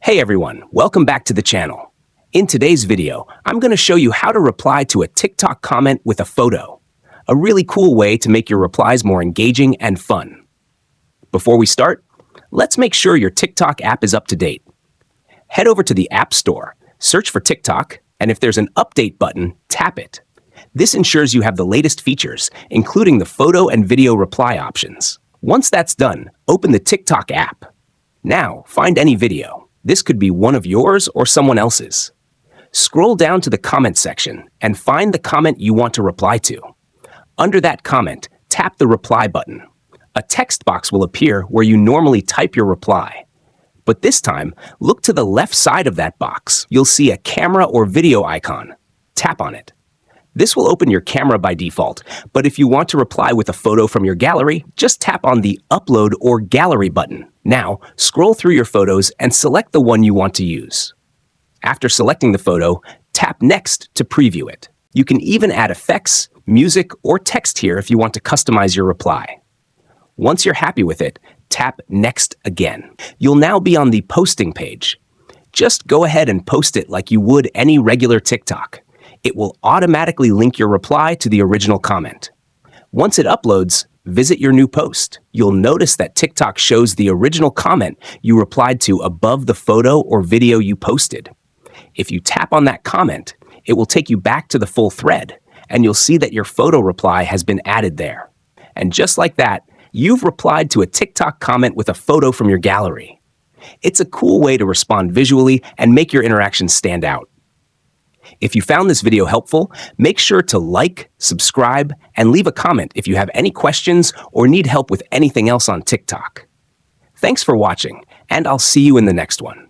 Hey everyone, welcome back to the channel. In today's video, I'm going to show you how to reply to a TikTok comment with a photo. A really cool way to make your replies more engaging and fun. Before we start, let's make sure your TikTok app is up to date. Head over to the App Store, search for TikTok, and if there's an update button, tap it. This ensures you have the latest features, including the photo and video reply options. Once that's done, open the TikTok app. Now, find any video. This could be one of yours or someone else's. Scroll down to the comment section and find the comment you want to reply to. Under that comment, tap the reply button. A text box will appear where you normally type your reply. But this time, look to the left side of that box. You'll see a camera or video icon. Tap on it. This will open your camera by default, but if you want to reply with a photo from your gallery, just tap on the Upload or Gallery button. Now, scroll through your photos and select the one you want to use. After selecting the photo, tap Next to preview it. You can even add effects, music, or text here if you want to customize your reply. Once you're happy with it, tap Next again. You'll now be on the posting page. Just go ahead and post it like you would any regular TikTok. It will automatically link your reply to the original comment. Once it uploads, visit your new post. You'll notice that TikTok shows the original comment you replied to above the photo or video you posted. If you tap on that comment, it will take you back to the full thread, and you'll see that your photo reply has been added there. And just like that, you've replied to a TikTok comment with a photo from your gallery. It's a cool way to respond visually and make your interactions stand out. If you found this video helpful, make sure to like, subscribe, and leave a comment if you have any questions or need help with anything else on TikTok. Thanks for watching, and I'll see you in the next one.